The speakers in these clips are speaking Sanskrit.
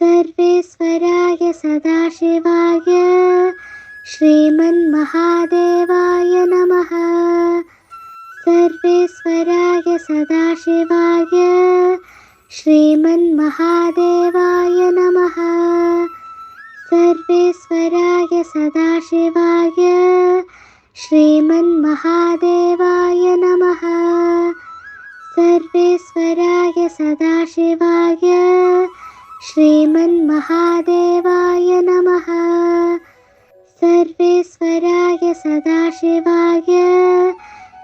सर्वेश्वराय सदाशिवाय श्रीमन्महादेवाय नमः। सर्वेश्वराय सदाशिवाय श्रीमन्महादेवाय नमः। सर्वेश्वराय सदाशिवाय श्रीमन्महादेवाय नमः। सर्वेश्वराय सदाशिवाय श्रीमन्महादेवाय नमः। सर्वेश्वराय सदाशिवाय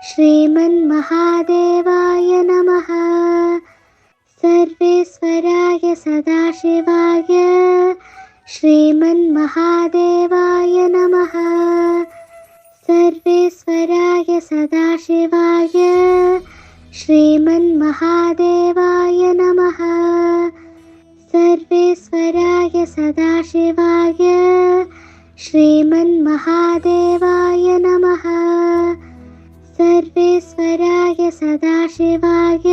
श्रीमन्महादेवाय नमः। सर्वेश्वराय सदाशिवाय श्रीमन्महादेवाय नमः। सर्वेश्वराय सदाशिवाय श्रीमन्महादेवाय नमः। सर्वेश्वराय सदाशिवाय श्रीमन्महादेवाय नमः। सर्वेश्वराय सदाशिवाय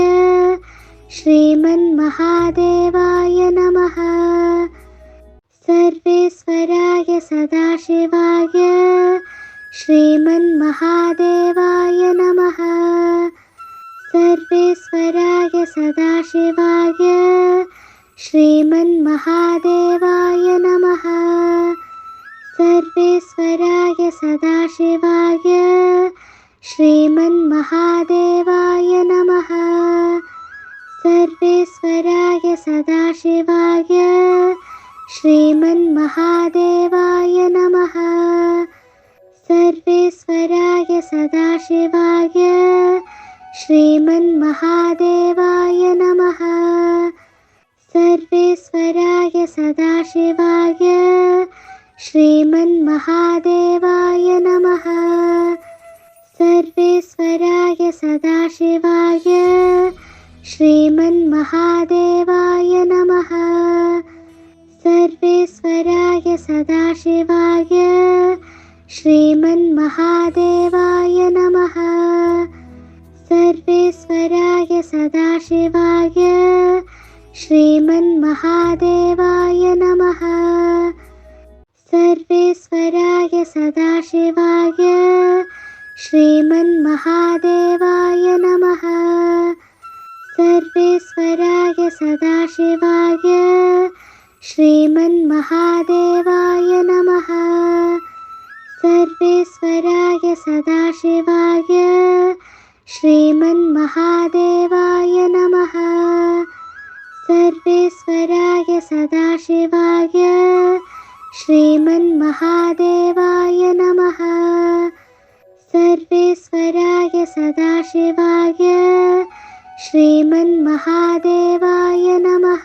श्रीमन्महादेवाय नमः। सर्वेश्वराय सदाशिवाय श्रीमन्महादेवाय नमः। सर्वेश्वराय सदाशिवाय श्रीमन्महादेवाय नमः। सर्वेश्वराय सदाशिवाय श्रीमन्महादेवाय नमः। सर्वेश्वराय सदाशिवाय श्रीमन्महादेवाय नमः। सर्वेश्वराय सदाशिवाय श्रीमन्महादेवाय नमः। सर्वेश्वराय सदाशिवाय श्रीमन्महादेवाय नमः। सर्वेश्वराय सदाशिवाय श्रीमन्महादेवाय नमः। सर्वेश्वराय सदाशिवाय श्रीमन्महादेवाय नमः। सर्वेश्वराय सदाशिवाय श्रीमन्महादेवाय नमः। सर्वेश्वराय सदाशिवाय श्रीमन्महादेवाय नमः। सर्वेश्वराय सदाशिवाय श्रीमन्महादेवाय नमः। सर्वेश्वराय सदाशिवाय श्रीमन्महादेवाय नमः। सर्वेश्वराय सदाशिवाय श्रीमन्महादेवाय नमः। सर्वेश्वराय सदाशिवाय श्रीमन्महादेवाय नमः।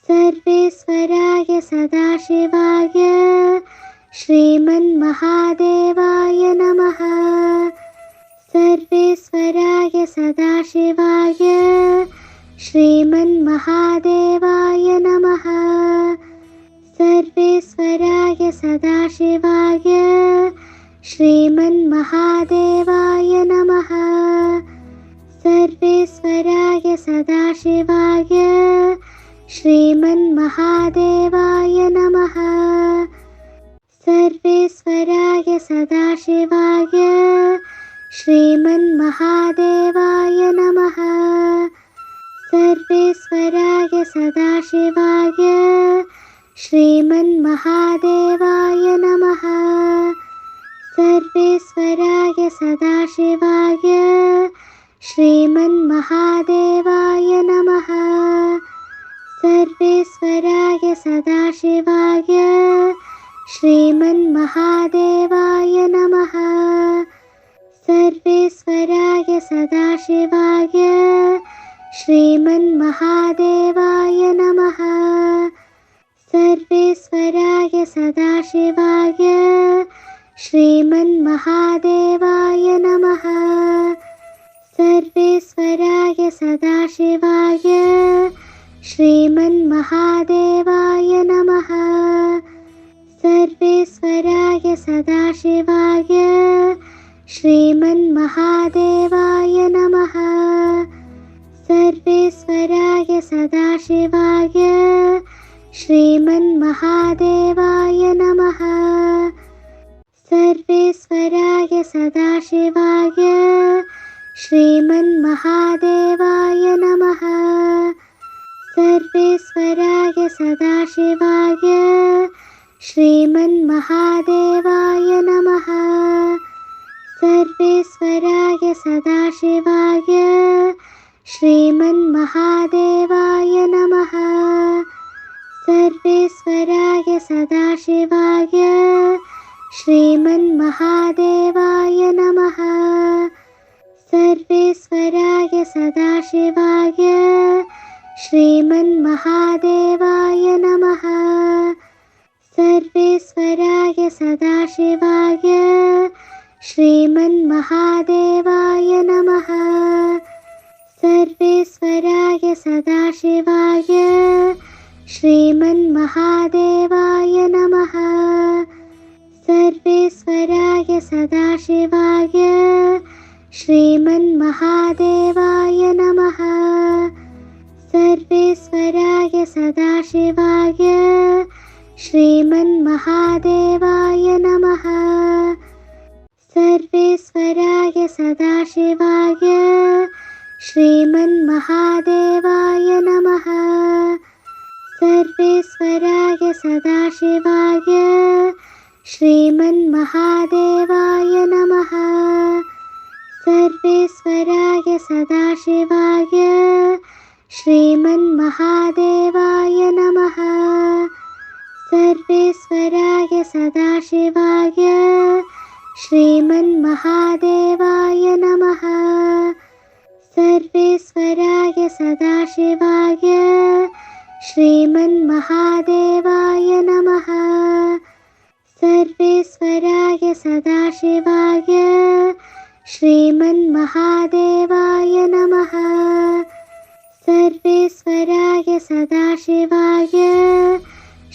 सर्वेश्वराय सदाशिवाय श्रीमन्महादेवाय नमः। सर्वेश्वराय सदाशिवाय श्रीमन्महादेवाय नमः। सर्वेश्वराय सदाशिवाय श्रीमन्महादेवाय नमः। सर्वेश्वराय सदाशिवाय श्रीमन्महादेवाय नमः। सर्वेश्वराय सदाशिवाय श्रीमन्महादेवाय नमः। सर्वेश्वराय सदाशिवाय श्रीमन्महादेवाय नमः। सर्वेश्वराय सदाशिवाय श्रीमन्महादेवाय नमः। सर्वेश्वराय सदाशिवाय श्रीमन्महादेवाय नमः। सर्वेश्वराय सदाशिवाय श्रीमन्महादेवाय नमः। सर्वेश्वराय सदाशिवाय श्रीमन्महादेवाय नमः। सर्वेश्वराय सदाशिवाय श्रीमन्महादेवाय नमः। सर्वेश्वराय सदाशिवाय श्रीमन्महादेवाय नमः। सर्वेश्वराय सदाशिवाय श्रीमन्महादेवाय नमः। सर्वेश्वराय सदाशिवाय श्रीमन्महादेवाय नमः। सर्वेश्वराय सदाशिवाय श्रीमन्महादेवाय नमः। सर्वेश्वराय सदाशिवाय श्रीमन्महादेवाय नमः। सर्वेश्वराय सदाशिवाय श्रीमन्महादेवाय नमः। सर्वेश्वराय सदाशिवाय श्रीमन्महादेवाय नमः। सर्वेश्वराय सदाशिवाय श्रीमन्महादेवाय नमः। सर्वेश्वराय सदाशिवाय श्रीमन्महादेवाय नमः। सर्वेश्वराय सदाशिवाय श्रीमन्महादेवाय नमः। सर्वेश्वराय सदाशिवाय श्रीमन्महादेवाय नमः। सर्वेश्वराय सदाशिवाय श्रीमन्महादेवाय नमः। सर्वेश्वराय सदाशिवाय श्रीमन्महादेवाय नमः। सर्वेश्वराय सदाशिवाय श्रीमन्महादेवाय नमः। सर्वेश्वराय सदाशिवाय श्रीमन्महादेवाय नमः। सर्वेश्वराय सदाशिवाय श्रीमन्महादेवाय नमः। सर्वेश्वराय सदाशिवाय श्रीमन्महादेवाय नमः। सर्वेश्वराय सदाशिवाय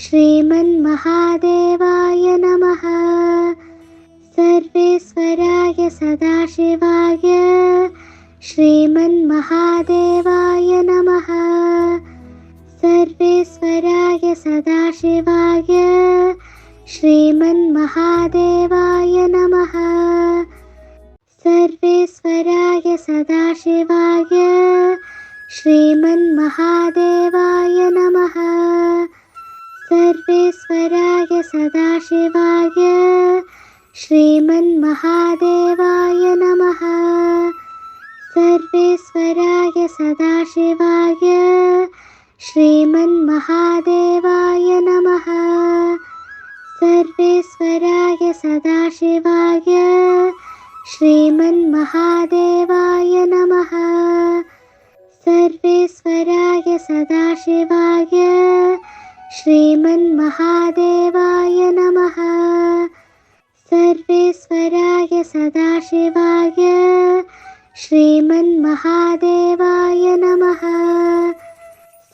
श्रीमन्महादेवाय नमः। सर्वेश्वराय सदाशिवाय श्रीमन्महादेवाय नमः। सर्वेश्वराय सदाशिवाय श्रीमन्महादेवाय नमः। सर्वेश्वराय सदाशिवाय श्रीमन्महादेवाय नमः। सर्वेश्वराय सदाशिवाय श्रीमन्महादेवाय नमः। सर्वेश्वराय सदाशिवाय श्रीमन्महादेवाय नमः। सर्वेश्वराय सदाशिवाय श्रीमन्महादेवाय नमः। सर्वेश्वराय सदाशिवाय श्रीमन्महादेवाय नमः। सर्वेश्वराय सदाशिवाय श्रीमन्महादेवाय नमः। सर्वेश्वराय सदाशिवाय श्रीमन्महादेवाय नमः।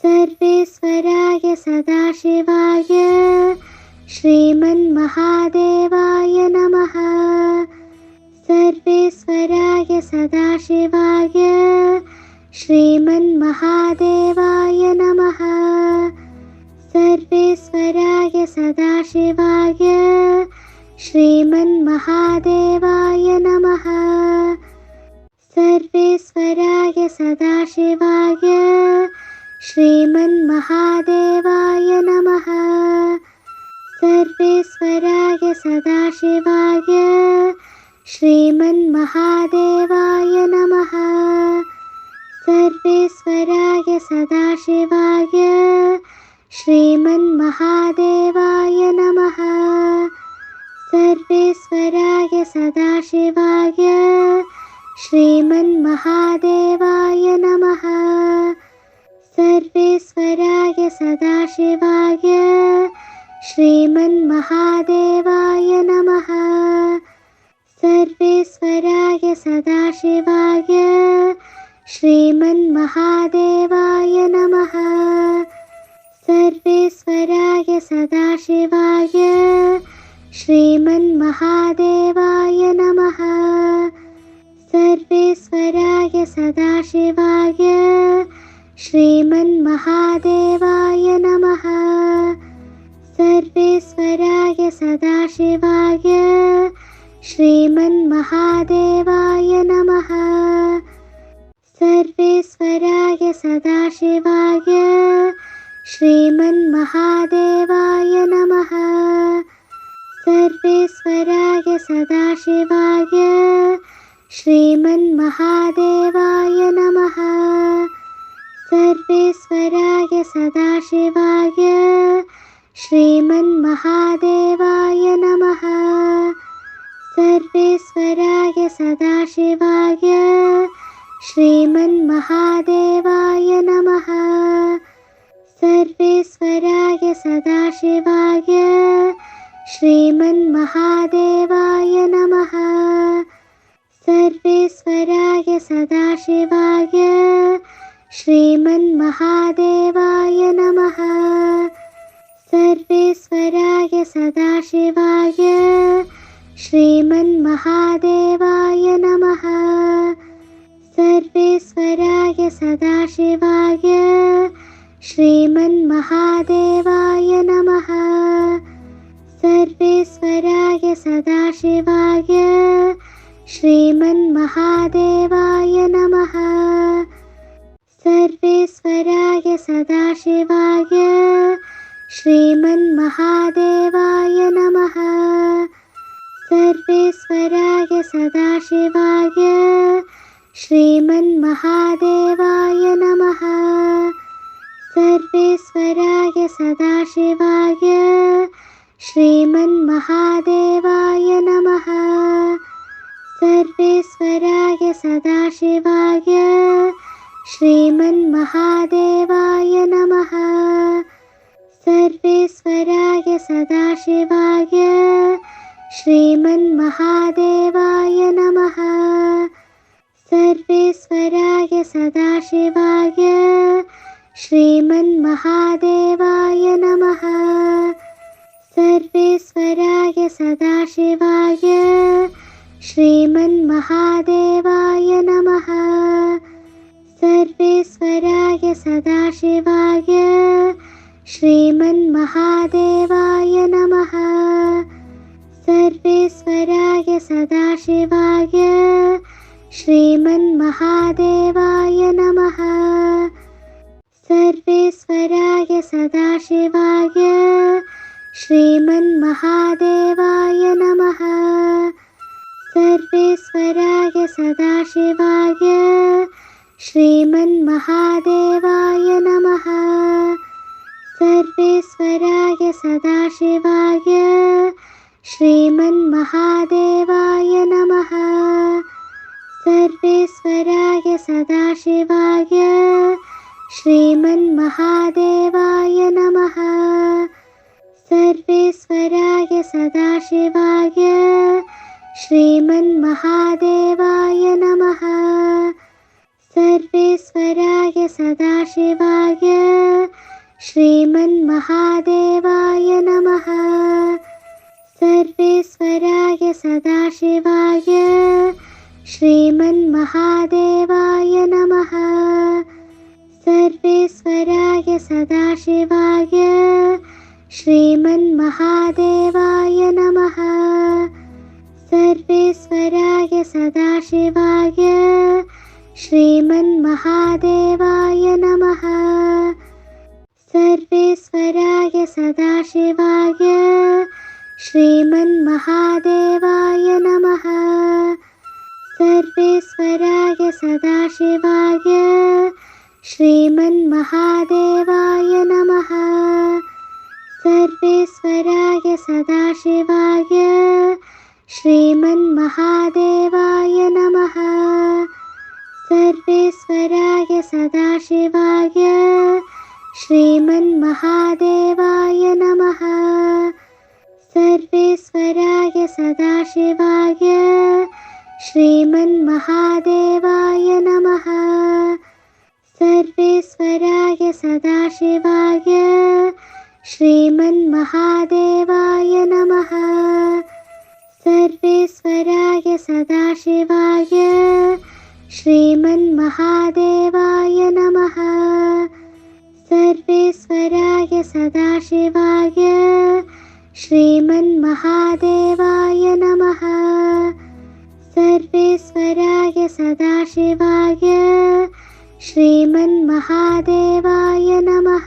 सर्वेश्वराय सदाशिवाय श्रीमन्महादेवाय नमः। सर्वेश्वराय सदाशिवाय श्रीमन्महादेवाय नमः। सर्वेश्वराय सदाशिवाय श्रीमन्महादेवाय नमः। सर्वेश्वराय सदाशिवाय श्रीमन्महादेवाय नमः। सर्वेश्वराय सदाशिवाय श्रीमन्महादेवाय नमः। सर्वेश्वराय सदाशिवाय श्रीमन्महादेवाय नमः। सर्वेश्वराय सदाशिवाय श्रीमन्महादेवाय नमः। सर्वेश्वराय सदाशिवाय श्रीमन्महादेवाय नमः। सर्वेश्वराय सदाशिवाय श्रीमन्महादेवाय नमः। सर्वेश्वराय सदाशिवाय श्रीमन्महादेवाय नमः। सदाशिवाय श्रीमन्महादेवाय नमः। सर्वेश्वराय सदाशिवाय श्रीमन्महादेवाय नमः। सर्वेश्वराय सदाशिवाय श्रीमन्महादेवाय नमः। सर्वेश्वराय सदाशिवाय श्रीमन्महादेवाय नमः। सर्वेश्वराय सदाशिवाय श्रीमन्महादेवाय नमः। सर्वेश्वराय सदाशिवाय श्रीमन्महादेवाय नमः। सर्वेश्वराय सदाशिवाय श्रीमन्महादेवाय नमः। सर्वेश्वराय सदाशिवाय श्रीमन्महादेवाय नमः। सर्वेश्वराय सदाशिवाय श्रीमन्महादेवाय नमः। सर्वेश्वराय सदाशिवाय श्रीमन्महादेवाय नमः। सर्वेश्वराय सदाशिवाय श्रीमन्महादेवाय नमः। सर्वेश्वराय सदाशिवाय श्रीमन्महादेवाय नमः। सर्वेश्वराय सदाशिवाय श्रीमन्महादेवाय नमः। सर्वेश्वराय सदाशिवाय श्रीमन्महादेवाय नमः। सर्वेश्वराय सदाशिवाय श्रीमन्महादेवाय नमः। सर्वेश्वराय सदाशिवाय श्रीमन्महादेवाय नमः। सर्वेश्वराय सदाशिवाय श्रीमन्महादेवाय नमः। सर्वेश्वराय सदाशिवाय श्रीमन्महादेवाय नमः। सर्वेश्वराय सदाशिवाय श्रीमन्महादेवाय नमः। सर्वेश्वराय सदाशिवाय श्रीमन्महादेवाय नमः। सर्वेश्वराय सदाशिवाय श्रीमन्महादेवाय नमः। सर्वेश्वराय सदाशिवाय श्रीमन्महादेवाय नमः। सर्वेश्वराय सदाशिवाय श्रीमन्महादेवाय नमः। सर्वेश्वराय सदाशिवाय श्रीमन्महादेवाय नमः। सर्वेश्वराय सदाशिवाय श्रीमन्महादेवाय नमः। सर्वेश्वराय सदाशिवाय श्रीमन्महादेवाय नमः। सर्वेश्वराय सदाशिवाय श्रीमन्महादेवाय नमः। सर्वेश्वराय सदाशिवाय श्रीमन्महादेवाय नमः। सर्वेश्वराय सदाशिवाय श्रीमन्महादेवाय नमः। सर्वेश्वराय सदाशिवाय श्रीमन्महादेवाय नमः। सर्वेश्वराय सदाशिवाय श्रीमन्महादेवाय नमः। सर्वेश्वराय सदाशिवाय श्रीमन्महादेवाय नमः। सर्वेश्वराय सदाशिवाय श्रीमन्महादेवाय नमः। सर्वेश्वराय सदाशिवाय श्रीमन्महादेवाय नमः। सर्वेश्वराय सदाशिवाय श्रीमन्महादेवाय नमः। सर्वेश्वराय सदाशिवाय श्रीमन्महादेवाय नमः। सर्वेश्वराय सदाशिवाय श्रीमन्महादेवाय नमः।